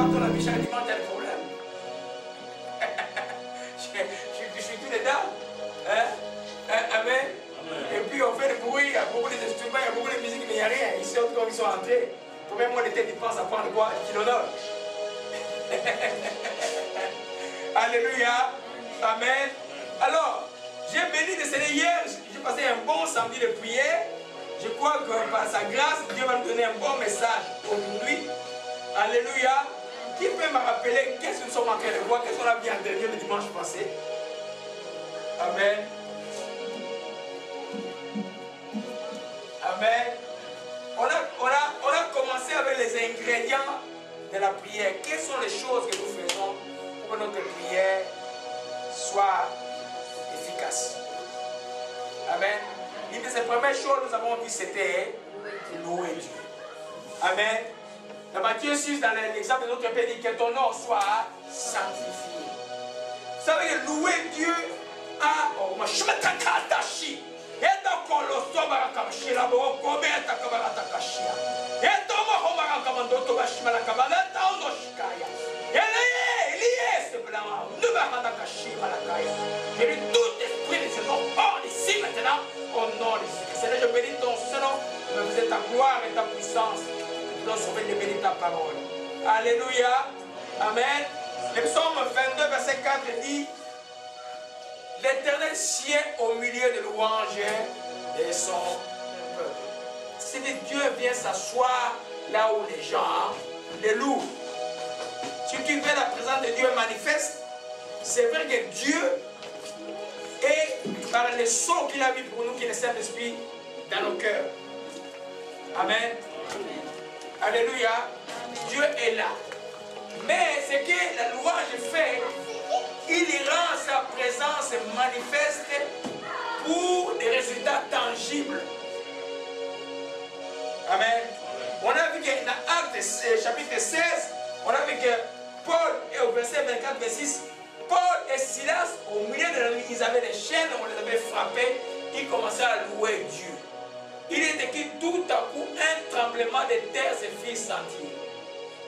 voir ton ami chaque dimanche, il y a des problèmes. je suis tout dedans. Hein? Amen. Et puis on fait du bruit, il y a beaucoup d'instruments, il y a beaucoup de musique, mais il n'y a rien. Ils sortent comme ils sont entrés. Combien moi d'été, ils pensent à prendre quoi? Du Tylenol. Alléluia. Amen. Alors, j'ai béni de Seigneur hier. J'ai passé un bon samedi de prière. Je crois que par sa grâce, Dieu va nous donner un bon message aujourd'hui. Alléluia. Qui peut me rappeler qu'est-ce que nous sommes en train de voir? Qu'est-ce qu'on a vu en dernier le dimanche passé? Amen. Amen. On a commencé avec les ingrédients de la prière. Quelles sont les choses que nous faisons pour que notre prière soit efficace? Amen. Une de ces premières choses nous avons vu, c'était louer Dieu. Amen. Dans Matthieu 6, dans l'exemple de notre Père, dit que ton nom soit sanctifié. Vous savez que louer Dieu a... J'ai lu tout esprit de ce nom hors d'ici maintenant au nom de Jésus. Seigneur, je bénis ton nom, mais vous êtes ta gloire et ta puissance. Nous sauver de bénir ta parole. Alléluia. Amen. Le psaume 22, verset 4 dit: l'Éternel sied au milieu de louanges de son peuple. C'est que Dieu vient s'asseoir là où les gens les louent. Si tu veux la présence de Dieu manifeste, c'est vrai que Dieu est par les sons qu'il a mis pour nous, qui est le Saint-Esprit, dans nos cœurs. Amen. Alléluia. Dieu est là. Mais ce que la louange fait, il rend sa présence manifeste pour des résultats tangibles. Amen. On a vu que dans Actes chapitre 16, on a vu que Paul, et au verset 24-26, Paul et Silas, au milieu de la nuit, ils avaient des chaînes, on les avait frappés, ils commençaient à louer Dieu. Il est écrit tout à coup, un tremblement de terre se fit sentir.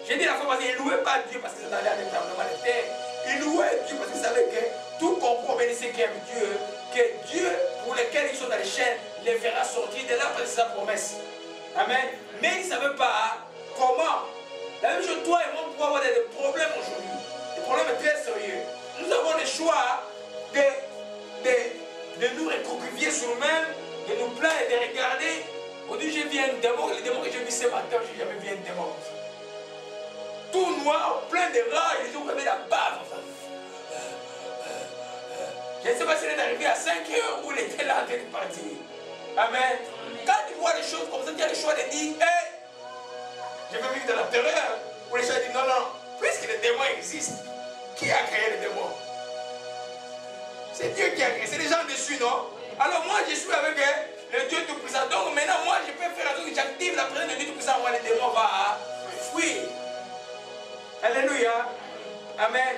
J'ai dit la fois passée, ils ne louaient pas Dieu parce qu'ils s'attendaient à un tremblement de terre. Ils louaient Dieu parce qu'ils savaient que tout comprend bénissait qui aime Dieu, que Dieu, pour lequel ils sont dans les chaînes, les verra sortir de là parce que c'est sa promesse. Amen. Mais ils ne savaient pas comment. La même chose, toi et moi, on peut avoir des problèmes aujourd'hui. Des problèmes très sérieux. Nous avons le choix de nous recroqueviller sur nous-mêmes, de nous plaindre et de regarder. Aujourd'hui, je vis un démon. Le démon que j'ai vu ce matin, je n'ai jamais vu un démon. Tout noir, plein de rats, ils ont remis la bave. Je ne sais pas s'il est arrivé à 5 heures ou il était là en train de partir. Amen. Quand tu vois les choses comme ça, tu as le choix de dire, hey, je veux vivre dans la terreur. Ou les gens disent, non, non, puisque les démons existent, qui a créé les démons? C'est Dieu qui a créé, c'est les gens dessus, non? Alors moi, je suis avec le Dieu Tout-Puissant. Donc maintenant, moi, je peux faire un truc que j'active la présence de Dieu Tout-Puissant. Moi, les démons vont fuir. Alléluia. Amen.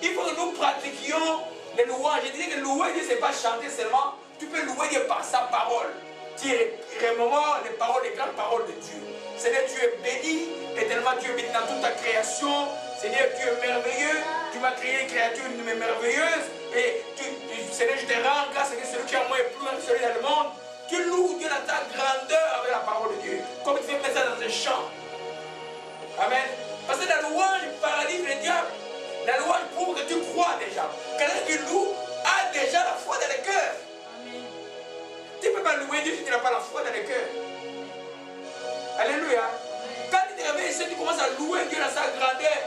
Il faut que nous pratiquions les louanges. Je disais que louer Dieu, ce n'est pas chanter seulement. Tu peux louer Dieu par sa parole. Tu remémores les paroles, les grandes paroles de Dieu. Seigneur, tu es béni. Éternellement, tu es béni dans toute ta création. Seigneur, tu es merveilleux. Tu m'as créé une créature merveilleuse. Et Seigneur, je te rends grâce que celui qui est en moi est plus grand que celui dans le monde. Tu loues Dieu dans ta grandeur avec la parole de Dieu. Comme tu fais mettre ça dans un champ. Amen. Parce que la louange paralyse le diable. La louange prouve que tu crois déjà. Quelqu'un qui loue a déjà la foi dans le cœur. Tu ne peux pas louer Dieu si tu n'as pas la foi dans le cœur. Alléluia. Quand tu te réveilles, si tu commences à louer Dieu dans sa grandeur,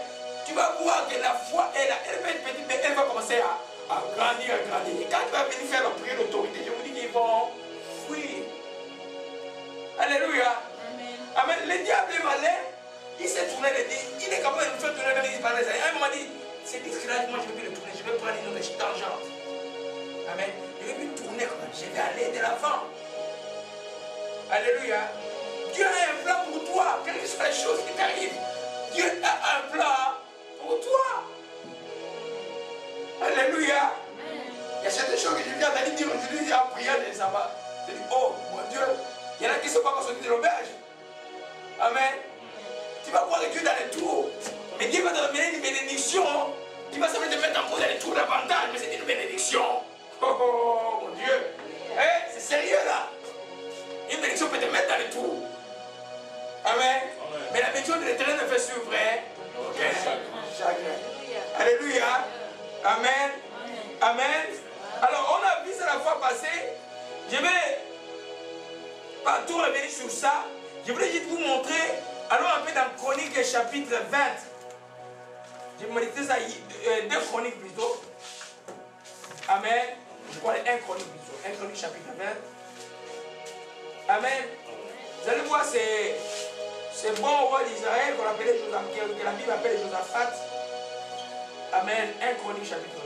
tu vas voir que la foi est là. Elle va être petite, mais elle va commencer à grandir, à grandir. Et quand tu vas venir faire la prière d'autorité, je vous dis qu'ils vont fuir. Alléluia. Amen. Le diable est malin. Il s'est tourné et dit, il est capable de nous faire tourner vers les Espagnols. Un moment dit, c'est discret, moi je vais le tourner, je vais prendre une autre tangente. Amen. Je vais lui tourner comme ça, je vais aller de l'avant. Alléluia. Dieu a un plan pour toi, quelles que soient les choses qui t'arrivent. Dieu a un plan pour toi. Alléluia. Il y a certaines choses que je viens d'aller dire aujourd'hui en priant de sabbat. Je dis, oh mon Dieu, il y en a qui ne sont pas sortis de l'auberge. Amen. Tu vas voir que Dieu dans les tours. Mais Dieu va te donner une bénédiction. Tu vas savoir te mettre en cause les trous davantage, mais c'est une bénédiction. Oh, oh mon Dieu. Eh, c'est sérieux là. Une bénédiction peut te mettre dans les trous. Amen. Mais la bénédiction de l'Éternel ne fait suivre aucun chagrin. Alléluia. Amen. Amen. Alors, on a vu ça la fois passée. Je vais pas tout revenir sur ça. Je voulais juste vous montrer. Allons un peu dans Chroniques chapitre 20. Je vais méditer ça, 2 Chroniques plutôt. Amen. Je crois 1 Chronique plutôt. 1 Chronique chapitre 20. Amen. Vous allez voir, c'est bon roi d'Israël qu'on appelait Josaphat, que la Bible appelle Josaphat. Amen. 1 Chronique chapitre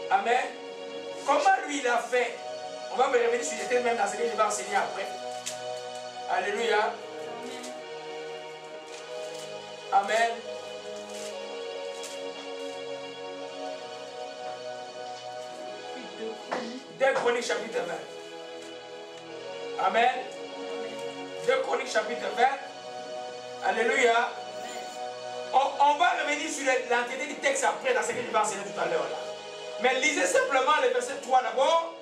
20. Amen. Comment lui il a fait? On va me revenir sur les même dans ce que je vais enseigner après. Alléluia. Amen. Deux Chroniques chapitre 20. Amen. 2 Chroniques chapitre 20. Alléluia. On va revenir sur l'entité du texte après dans ce que je vais enseigner tout à l'heure là. Mais lisez simplement le verset 3 d'abord.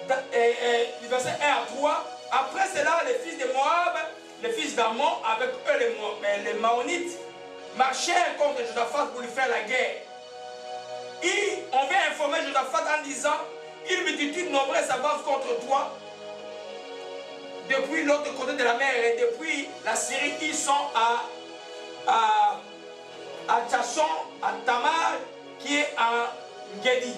Le verset 1 à 3. Après cela, les fils de Moab, les fils d'Ammon, avec eux les Maonites, marchèrent contre Josaphat pour lui faire la guerre. Et on vient informer Josaphat en disant, une multitude nombreuse s'avance contre toi. Depuis l'autre côté de la mer et depuis la Syrie, ils sont à Tchachon, à Tamar, qui est à Ngedi.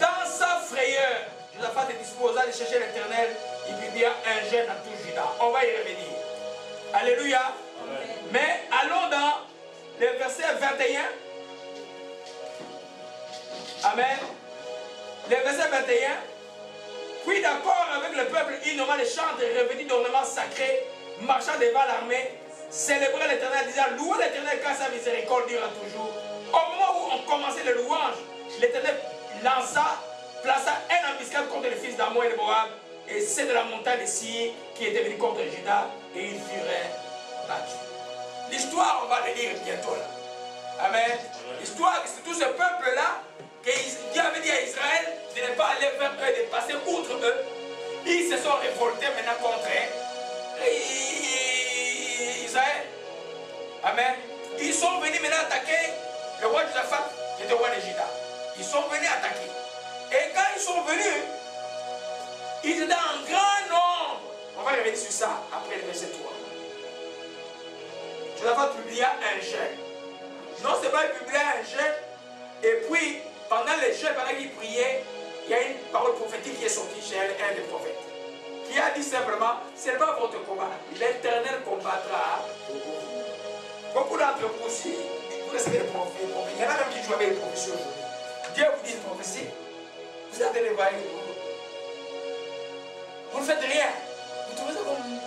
Dans sa frayeur, Josaphat est disposé de chercher l'Éternel. Il publia un jeûne à tout Juda. On va y revenir. Alléluia. Amen. Mais allons dans le verset 21. Amen. Le verset 21. Puis d'accord avec le peuple, il nomma les chants et revêtus d'ornements sacrés, marchant devant l'armée, célébrait l'Éternel, disant, louez l'Éternel car sa miséricorde durera toujours. Au moment où on commençait le louange, l'Éternel plaça un embuscade contre les fils d'Ammon et de Moab, et c'est de la montagne de Sir qui était venu contre Juda, et ils furent battus. L'histoire, on va le lire bientôt là. Amen. L'histoire, c'est tout ce peuple-là, que Dieu avait dit à Israël de ne pas aller vers eux, de passer outre eux. Ils se sont révoltés maintenant contre Israël. Amen. Ils sont venus maintenant attaquer le roi de Josaphat, qui était le roi de Juda. Ils sont venus attaquer. Et quand ils sont venus, ils étaient en grand nombre. On va revenir sur ça après le verset 3. Josaphat publia un jeûne. Non seulement il publia un jeûne, et puis pendant le jeûne, pendant qu'il priait, il y a une parole prophétique qui est sortie chez un des prophètes, qui a dit simplement, ce n'est pas votre combat, l'Éternel combattra pour vous. Beaucoup d'entre vous aussi, vous recevez les prophéties. Il y en a même qui jouent avec les prophéties aujourd'hui. Dieu vous dit une prophétie, vous êtes les voir. Vous ne faites rien. Vous trouvez ça comme...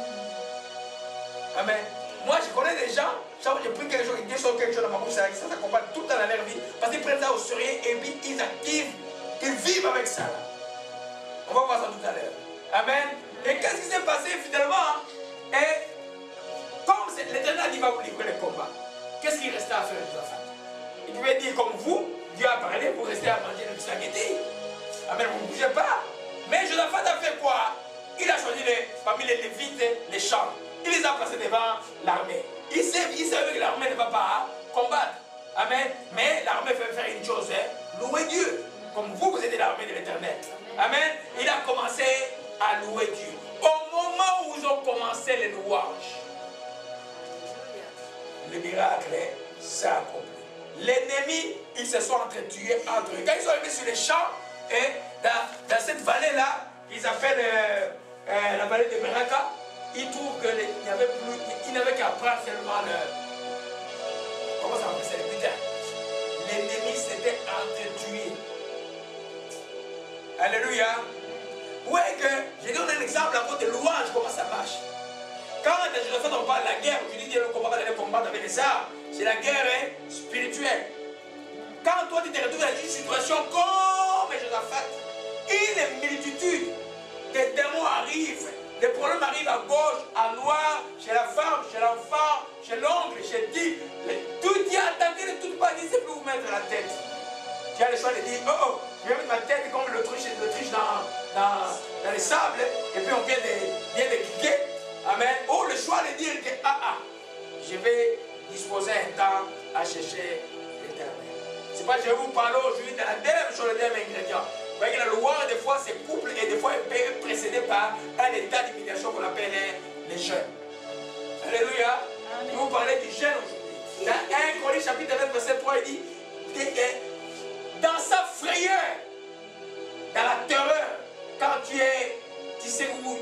Amen. Moi, je connais des gens, chaque fois que je prie quelque chose, Dieu sort quelque chose dans ma bouche, ça s'accompagne tout le temps dans leur vie, parce qu'ils prennent ça au sérieux et puis ils activent, ils vivent avec ça. On va voir ça tout à l'heure. Amen. Et qu'est-ce qui s'est passé finalement? Et comme l'Éternel dit, va vous livrer le combat, qu'est-ce qu'il restait à faire, Josaphat? Il pouvait dire comme vous, Dieu a parlé, vous restez à manger le spaghetti. Amen, vous ne bougez pas. Mais Josaphat a fait quoi? Il a choisi parmi les Lévites les chants. Il les a placés devant l'armée. Il savait que l'armée ne va pas combattre. Amen. Mais l'armée fait faire une chose, louer Dieu. Comme vous, vous êtes l'armée de l'Éternel. Amen. Il a commencé à louer Dieu. Au moment où ils ont commencé les louanges, le miracle s'est accompli. L'ennemi, ils se sont entretués entre eux. Quand ils sont arrivés sur les champs, et dans cette vallée-là, ils appellent la vallée de Beraka, ils trouvent qu'il n'avait qu'à prendre seulement le... Comment ça s'appelle? C'est le butin. L'ennemi s'était entretué. Alléluia. Où est que, je donne un exemple à cause de louange, comment ça marche. Quand on parle de la guerre, je dis le combat va aller combattre avec les armes, c'est la guerre spirituelle. Quand toi tu te retrouves dans une situation comme Josaphat, une multitude de démons arrivent Les problèmes arrivent à gauche, à noir, chez la femme, chez l'enfant, chez l'oncle, chez qui. Tout dit, attaquez de toutes parts, c'est pour vous mettre la tête. Tu as le choix de dire, oh, je vais mettre ma tête comme l'Autriche dans les sables, et puis on vient de cliquer. Amen. Ou le choix de dire que, je vais disposer un temps à chercher l'Éternel. C'est pas que je vais vous parler aujourd'hui de la deuxième chose, le deuxième ingrédient. Vous voyez que la louange, des fois, c'est couple et des fois, elle peut être précédée par un état d'humiliation qu'on appelle les jeûnes. Alléluia. Je vais vous parler du jeûne aujourd'hui. Dans 1 Corinthiens chapitre 9, verset 3, il dit, dans sa frayeur, dans la terreur, quand tu sais où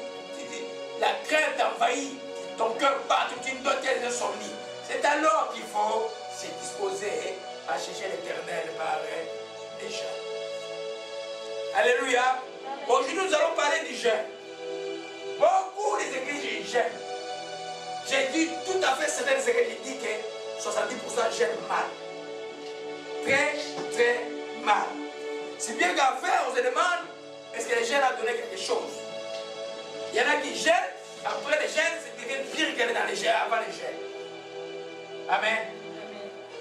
la crainte envahit, ton cœur bat, tu ne dois qu'elle insomnie. C'est alors qu'il faut se disposer à chercher l'Éternel par les jeûnes. Alléluia. Aujourd'hui, nous allons parler du jeûne. Beaucoup des églises jeûnent. J'ai dit tout à fait certaines églises, j'ai dit que 70% jeûnent mal. Très, très mal. Si bien qu'à faire, on se demande, est-ce que les jeûnes a donné quelque chose? Il y en a qui jeûnent, après les jeûnes, c'est devient pire qu'elle est dans les jeûnes, avant les jeûnes. Amen.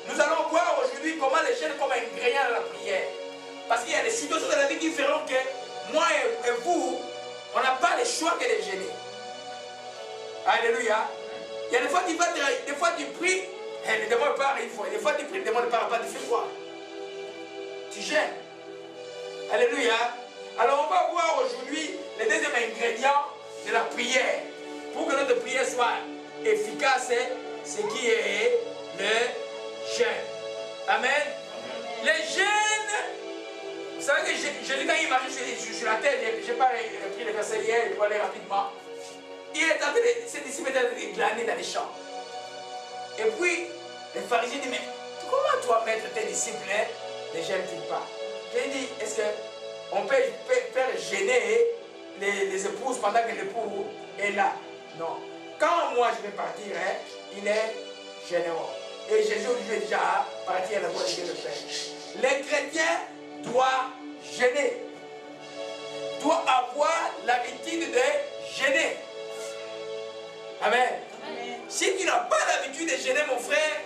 Nous allons voir aujourd'hui comment les jeûnes comme ingrédient de la prière. Parce qu'il y a des situations de la vie qui feront que moi et vous, on n'a pas le choix que de jeûner. Alléluia. Il y a des fois, tu pries, et ne demande pas une fois. Des fois, tu pries, ne demande pas, tu fais quoi? Tu jeûnes. Alléluia. Alors, on va voir aujourd'hui le deuxième ingrédient de la prière. Pour que notre prière soit efficace, ce qui est le jeûne. Amen. Les jeûnes, vous savez que Jésus, quand il marchait sur la terre, je n'ai pas repris le verset hier, je vais aller rapidement. Il est en train de, ses disciples étaient de glaner dans les champs. Et puis, les pharisiens disent, mais comment toi, maître, tes disciples ne jeûnent-ils pas? J'ai dit, est-ce qu'on peut faire gêner les épouses pendant que l'époux est là? Non. Quand moi je vais partir, il est généreux. Et Jésus lui dit déjà partir à la voie de Dieu le Père. Les chrétiens doivent gêner. Doivent avoir l'habitude de gêner. Amen. Amen. Si tu n'as pas l'habitude de gêner, mon frère,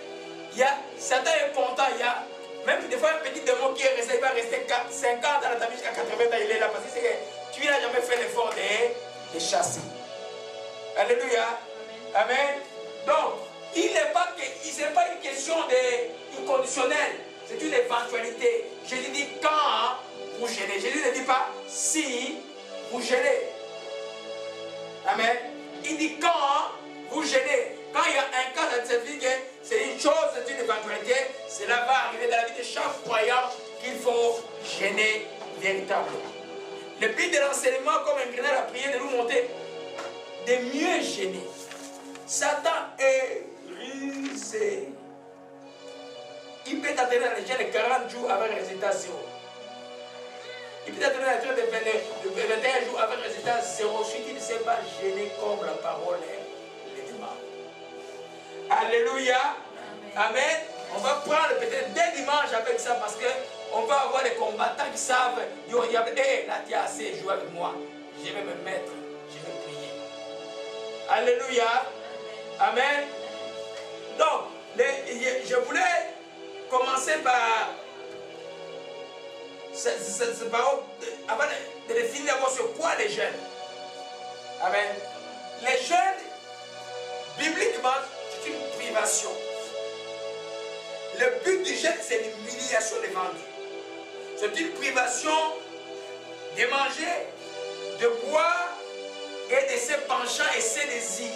il y a certains importants, il y a même des fois un petit démon qui est resté, il va rester 50 ans dans ta vie jusqu'à 80 ans, il est là parce que tu n'as jamais fait l'effort de chasser. Alléluia. Amen. Amen. Donc, il n'est pas une question inconditionnelle, c'est une éventualité. Jésus dit quand vous gênez. Jésus ne dit pas si vous gênez. Amen. Il dit quand vous gênez. Quand il y a un cas dans cette vie, c'est une chose, c'est une éventualité, cela va arriver dans la vie de chaque croyant qu'il faut gêner véritablement. Le but de l'enseignement, comme ingrédient de la prière, de nous montrer de mieux gêner. Satan est rusé. Il peut t'atteindre dans les gènes 40 jours avec résultat 0. Il peut t'atteindre dans les de 21 jours avec résultat 0. Si tu ne sais pas gêner comme la parole est le demande. Alléluia. Amen. Amen. On va prendre peut-être dès dimanche avec ça parce qu'on va avoir des combattants qui savent, dire, hey, là tu as assez joué avec moi. Je vais me mettre, je vais prier. Alléluia. Amen. Donc, je voulais commencer par cette parole avant de définir d'abord sur quoi les jeûnes. Amen. Les jeûnes, bibliquement, c'est une privation. Le but du jeûne, c'est l'humiliation devant Dieu. C'est une privation de manger, de boire et de ses penchants et ses désirs.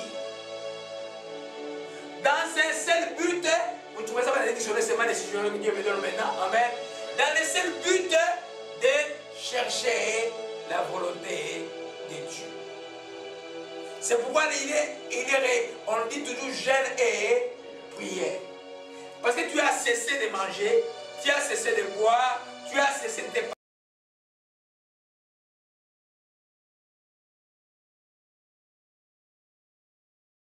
Dans un seul but, vous trouvez ça dans les dictionnaires, c'est ma décision que Dieu me donne maintenant. Amen. Dans le seul but de chercher la volonté de Dieu. C'est pourquoi on dit toujours jeûne et prière. Parce que tu as cessé de manger, tu as cessé de boire, tu as cessé de te